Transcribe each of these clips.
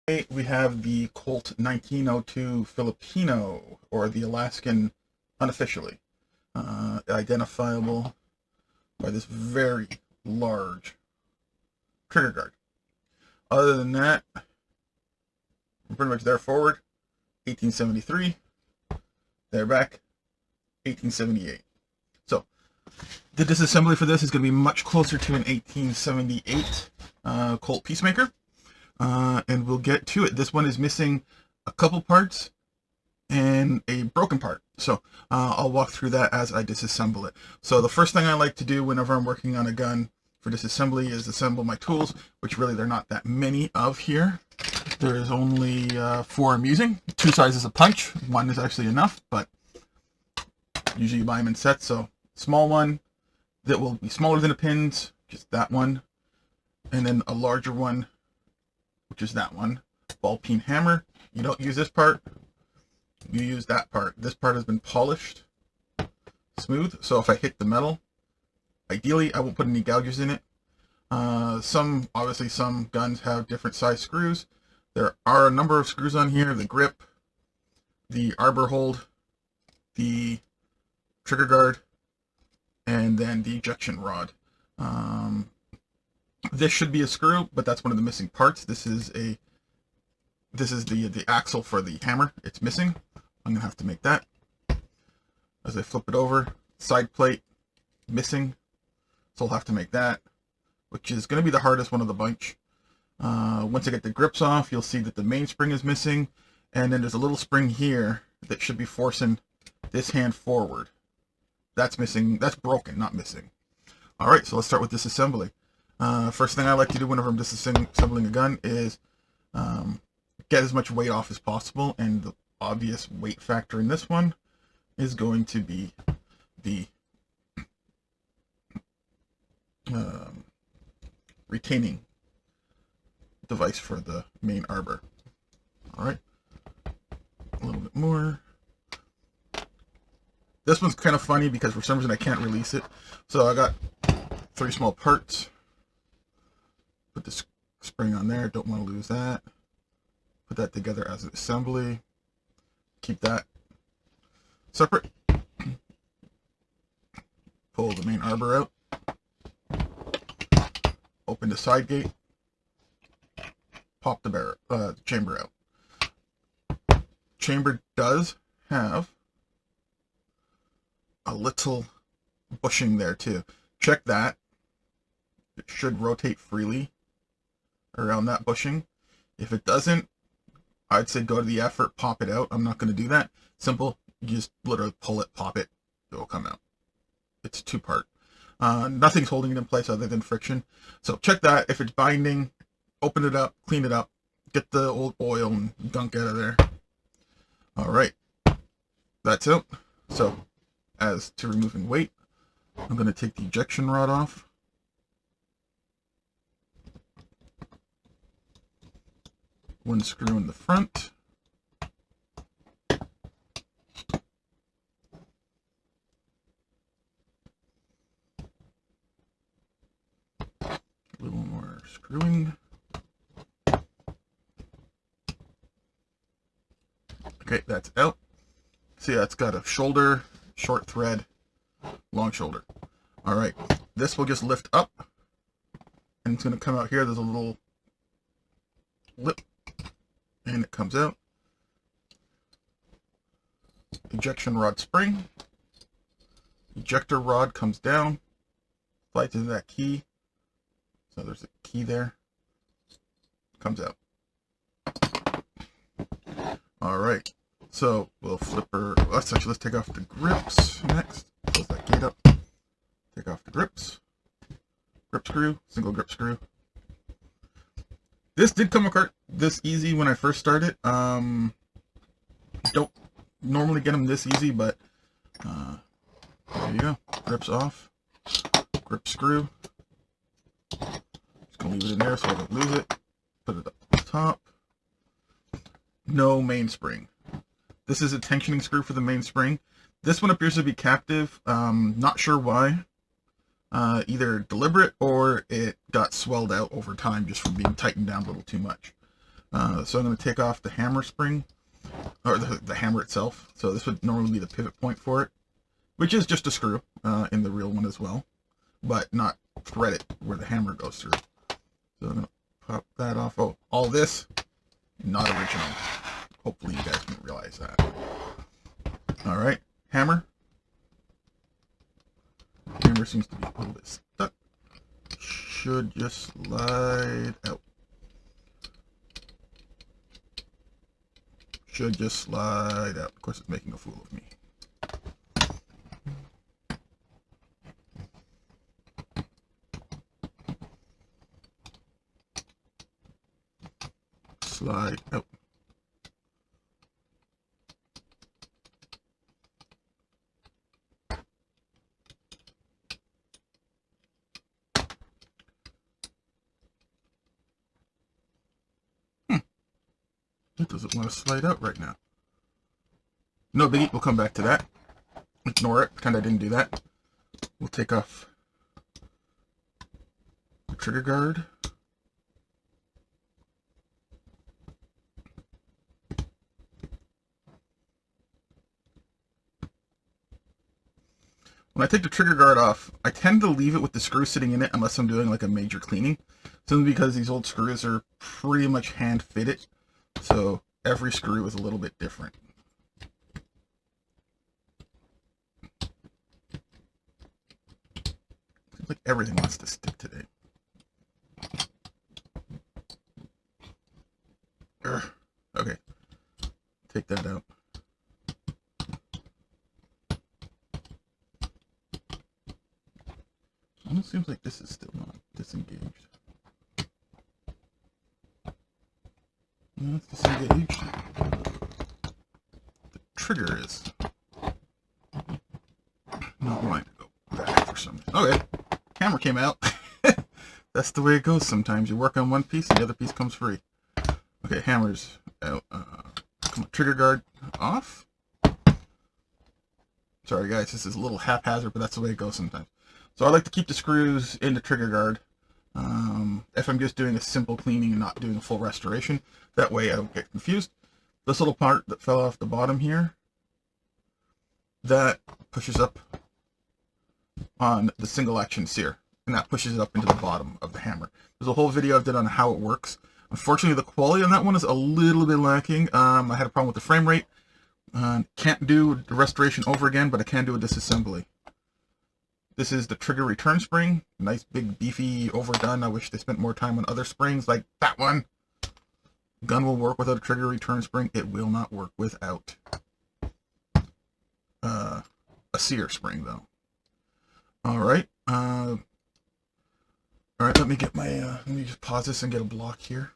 We have the Colt 1902 Filipino, or the Alaskan unofficially, identifiable by this very large trigger guard. Other than that, we're pretty much there forward, 1873, there back, 1878. So, the disassembly for this is going to be much closer to an 1878 Colt Peacemaker. And we'll get to it. This one is missing a couple parts and a broken part. So I'll walk through that as I disassemble it. So the first thing I like to do whenever I'm working on a gun for disassembly is assemble my tools, which really there are not that many of here. There is only 4 I'm using. 2 sizes of punch. One is actually enough, but usually you buy them in sets. So small one that will be smaller than the pins, just that one. And then a larger one, which is that one. Ball peen hammer. You don't use this part. You use that part. This part has been polished smooth, so if I hit the metal, ideally I won't put any gouges in it. Obviously some guns have different size screws. There are a number of screws on here: the grip, the arbor hold, the trigger guard, and then the ejection rod. This should be a screw, but that's one of the missing parts. This is the axle for the hammer. It's missing. I'm gonna have to make that. As I flip it over, side plate missing, so I'll have to make that, which is gonna be the hardest one of the bunch. Once I get the grips off, you'll see that the mainspring is missing, and then there's a little spring here that should be forcing this hand forward. That's missing. That's broken, not missing. All right, so let's start with disassembly. First thing I like to do whenever I'm disassembling a gun is get as much weight off as possible, and the obvious weight factor in this one is going to be the retaining device for the main arbor. All right, a little bit more. This one's kind of funny because for some reason I can't release it, so I got 3 small parts. Put this spring on there, don't want to lose that. Put that together as an assembly. Keep that separate. Pull the main arbor out. Open the side gate. Pop the chamber out. Chamber does have a little bushing there too. Check that. It should rotate freely around that bushing. If it doesn't, I'd say go to the effort, pop it out. I'm not going to do that. Simple. You just literally pull it, pop it. It will come out. It's a 2-part. Nothing's holding it in place other than friction. So check that. If it's binding, open it up, clean it up, get the old oil and gunk out of there. All right. That's it. So as to removing weight, I'm going to take the ejection rod off. One screw in the front. A little more screwing. Okay, that's out. See, that's got a shoulder, short thread, long shoulder. All right, this will just lift up, and it's going to come out here. There's a little lip, and it comes out. Ejection rod spring. Ejector rod comes down, slides into that key. So there's a key there. Comes out. All right. So we'll flip her. Let's take off the grips next. Close that gate up. Take off the grips. Grip screw, single grip screw. This did come apart this easy when I first started. Don't normally get them this easy, but there you go. Grips off. Grip screw. Just gonna leave it in there so I don't lose it. Put it up on the top. No mainspring. This is a tensioning screw for the mainspring. This one appears to be captive. Not sure why. Either deliberate or it got swelled out over time just from being tightened down a little too much. So I'm going to take off the hammer spring, or the hammer itself. So this would normally be the pivot point for it, which is just a screw in the real one as well, but not thread it where the hammer goes through. So I'm going to pop that off. Oh, all this, not original. Hopefully you guys can realize that. All right, hammer. Hammer seems to be a little bit stuck. Should just slide out. Should just slide out. Of course, it's making a fool of me. Slide out. It doesn't want to slide out right now. No biggie, we'll come back to that. Ignore it, pretend I didn't do that. We'll take off the trigger guard. When I take the trigger guard off, I tend to leave it with the screw sitting in it unless I'm doing like a major cleaning. Simply because these old screws are pretty much hand fitted. So every screw is a little bit different. Seems like everything wants to stick today. Okay, take that out. Almost seems like this is still not disengaged. No, it's disengaged. The trigger is not wanting to go back for some reason. Okay, hammer came out. That's the way it goes sometimes. You work on one piece and the other piece comes free. Okay, hammer's out. Come on, trigger guard off. Sorry guys, this is a little haphazard, but that's the way it goes sometimes. So I like to keep the screws in the trigger guard if I'm just doing a simple cleaning and not doing a full restoration. That way I don't get confused. This little part that fell off the bottom here, that pushes up on the single action sear, and that pushes it up into the bottom of the hammer. There's a whole video I've done on how it works. Unfortunately, the quality on that one is a little bit lacking. I had a problem with the frame rate. Can't do the restoration over again, but I can do a disassembly. This is the trigger return spring. Nice, big, beefy, overdone. I wish they spent more time on other springs like that one. Gun will work without a trigger return spring. It will not work without a sear spring, though. All right. All right, let me get my, let me just pause this and get a block here.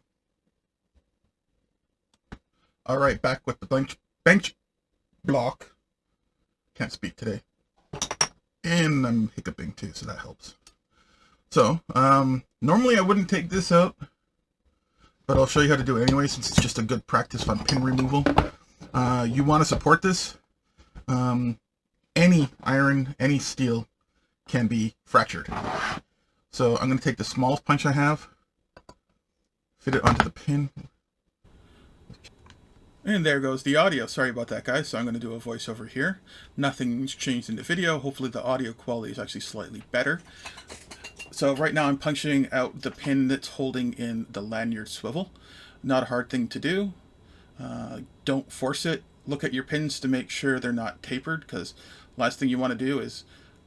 All right, back with the bench block. Can't speak today. And I'm hiccuping too, so that helps. So, normally I wouldn't take this out, but I'll show you how to do it anyway, since it's just a good practice on pin removal. You want to support this. Any iron, any steel can be fractured. So I'm going to take the smallest punch I have, fit it onto the pin. And there goes the audio. Sorry about that, guys. So I'm going to do a voiceover here. Nothing's changed in the video. Hopefully the audio quality is actually slightly better. So right now I'm punching out the pin that's holding in the lanyard swivel. Not a hard thing to do. Don't force it. Look at your pins to make sure they're not tapered, because last thing you want to do is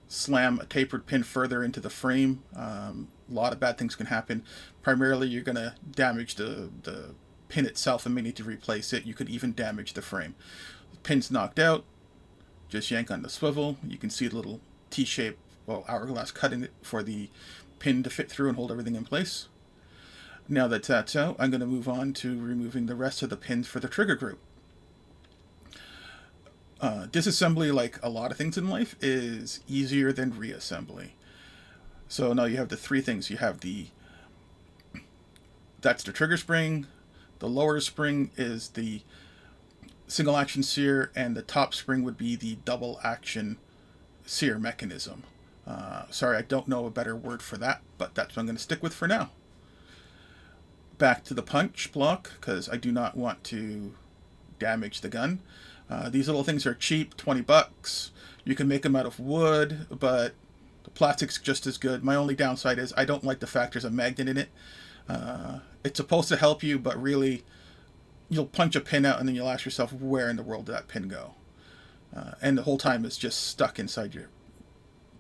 slam a tapered pin further into the frame. A lot of bad things can happen. Primarily you're going to damage the pin itself and may need to replace it. You could even damage the frame. The pin's knocked out, just yank on the swivel. You can see the little T-shape, well, hourglass cut in it for the pin to fit through and hold everything in place. Now that that's out, I'm going to move on to removing the rest of the pins for the trigger group. Disassembly, like a lot of things in life, is easier than reassembly. So now you have the three things. You have that's the trigger spring. The lower spring is the single action sear, and the top spring would be the double action sear mechanism. Sorry, I don't know a better word for that, but that's what I'm going to stick with for now. back to the punch block because I do not want to damage the gun. These little things are cheap, 20 bucks. You can make them out of wood, but the plastic's just as good. My only downside is I don't like the fact there's a magnet in it. It's supposed to help you, but really, you'll punch a pin out and then you'll ask yourself, where in the world did that pin go? And the whole time it's just stuck inside your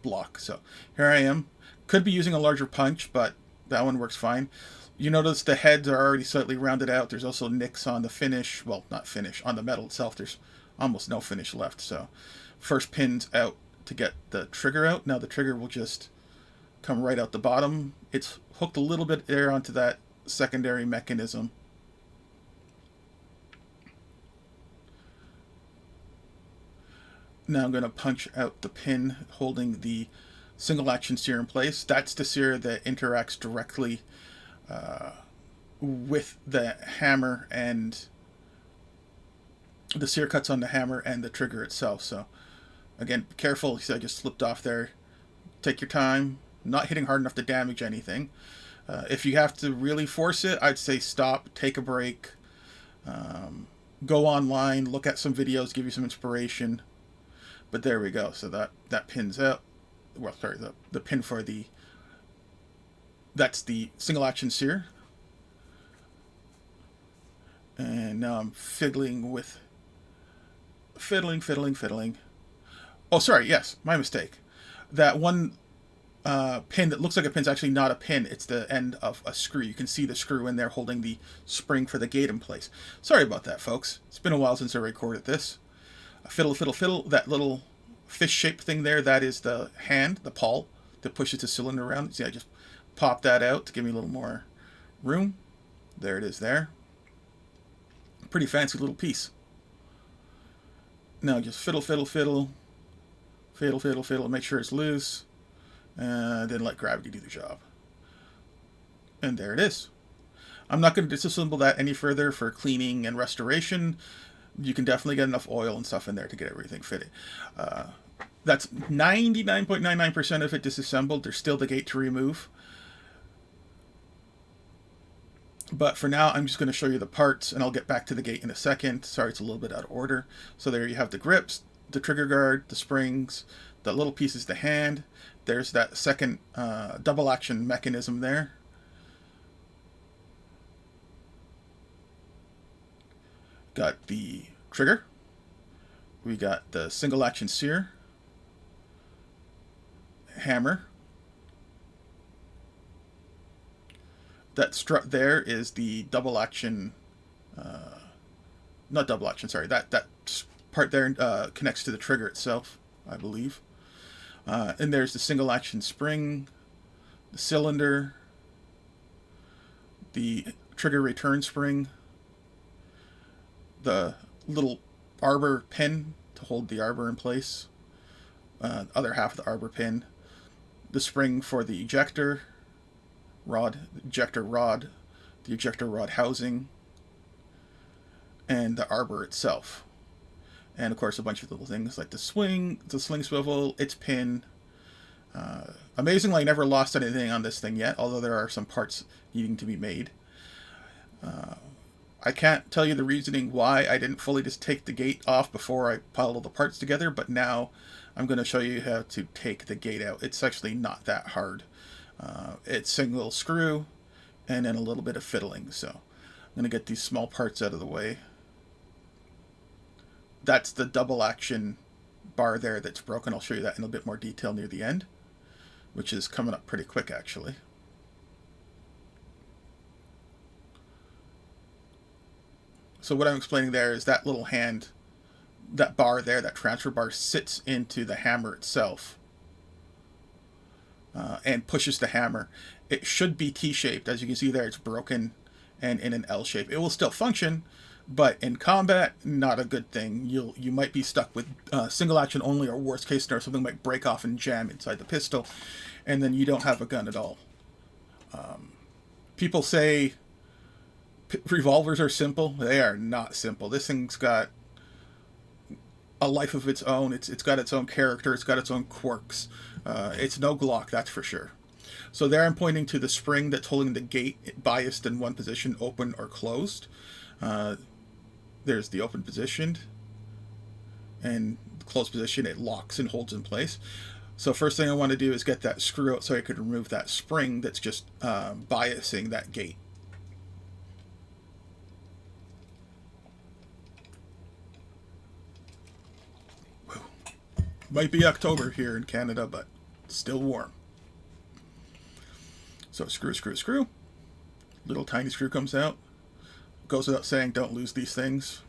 block. So here I am. Could be using a larger punch, but that one works fine. You notice the heads are already slightly rounded out. There's also nicks on the finish. Well, not finish. On the metal itself, there's almost no finish left. So first pin's out to get the trigger out. Now the trigger will just come right out the bottom. It's hooked a little bit there onto that secondary mechanism. Now I'm going to punch out the pin holding the single action sear in place. That's the sear that interacts directly with the hammer, and the sear cuts on the hammer and the trigger itself. So again, be careful. See, I just slipped off there. Take your time. Not hitting hard enough to damage anything. If you have to really force it, I'd say stop, take a break, go online, look at some videos, give you some inspiration. But there we go. So that pin's out. Well, sorry, the pin for that's the single action sear. And now I'm fiddling. Oh, sorry, yes, my mistake. That one pin that looks like a pin's actually not a pin. It's the end of a screw. You can see the screw in there holding the spring for the gate in place. Sorry about that, folks. It's been a while since I recorded this. Fiddle. That little fish-shaped thing there, that is the hand, the pawl, that pushes the cylinder around. See, I just popped that out to give me a little more room. There it is there. Pretty fancy little piece. Now just fiddle, make sure it's loose, and then let gravity do the job. And there it is. I'm not going to disassemble that any further for cleaning and restoration. You can definitely get enough oil and stuff in there to get everything fitted. That's 99.99% of it disassembled. There's still the gate to remove. But for now, I'm just going to show you the parts, and I'll get back to the gate in a second. Sorry, it's a little bit out of order. So there you have the grips, the trigger guard, the springs, the little piece is the hand. There's that second double action mechanism there. Got the trigger. We got the single action sear. Hammer. That strut there is the double action, not double action, sorry, that part there connects to the trigger itself, I believe. And there's the single action spring, the cylinder, the trigger return spring, the little arbor pin to hold the arbor in place, other half of the arbor pin, the spring for the ejector rod, the ejector rod housing, and the arbor itself. And of course a bunch of little things like the sling swivel, its pin. Amazingly, I never lost anything on this thing yet, although there are some parts needing to be made. I can't tell you the reasoning why I didn't fully just take the gate off before I piled all the parts together, but now I'm going to show you how to take the gate out. It's actually not that hard. It's single screw and then a little bit of fiddling. So I'm going to get these small parts out of the way. That's the double action bar there that's broken. I'll show you that in a bit more detail near the end, which is coming up pretty quick actually. So what I'm explaining there is that little hand, that bar there, that transfer bar sits into the hammer itself and pushes the hammer. It should be T-shaped. As you can see there, it's broken and in an L shape. It will still function, but in combat, not a good thing. You might be stuck with single action only, or worst case scenario, something might break off and jam inside the pistol, and then you don't have a gun at all. People say revolvers are simple. They are not simple. This thing's got a life of its own. It's got its own character. It's got its own quirks. It's no Glock, that's for sure. So there I'm pointing to the spring that's holding the gate biased in one position, open or closed. There's the open position, and the closed position, it locks and holds in place. So first thing I want to do is get that screw out so I could remove that spring that's just biasing that gate. Whew. Might be October here in Canada, but it's still warm. So screw, screw, screw. Little tiny screw comes out. Goes without saying, don't lose these things.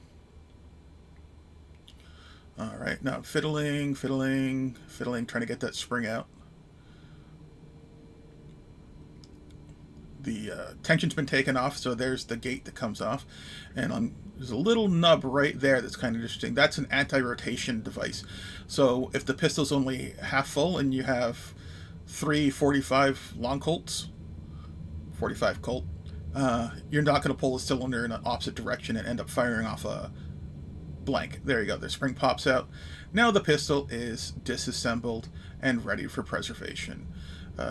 Alright, now I'm fiddling, trying to get that spring out. The tension's been taken off, so there's the gate that comes off. And there's a little nub right there that's kind of interesting. That's an anti-rotation device. So if the pistol's only half full and you have 3 45 long Colts, 45 Colt, you're not going to pull the cylinder in an opposite direction and end up firing off a blank. There you go, the spring pops out. Now the pistol is disassembled and ready for preservation.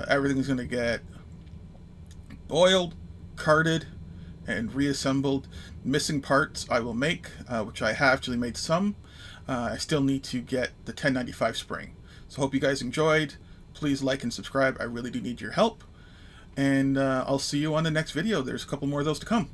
Everything's going to get oiled, carded, and reassembled. Missing parts I will make, which I have actually made some. I still need to get the 1095 spring. So hope you guys enjoyed. Please like and subscribe. I really do need your help. And I'll see you on the next video. There's a couple more of those to come.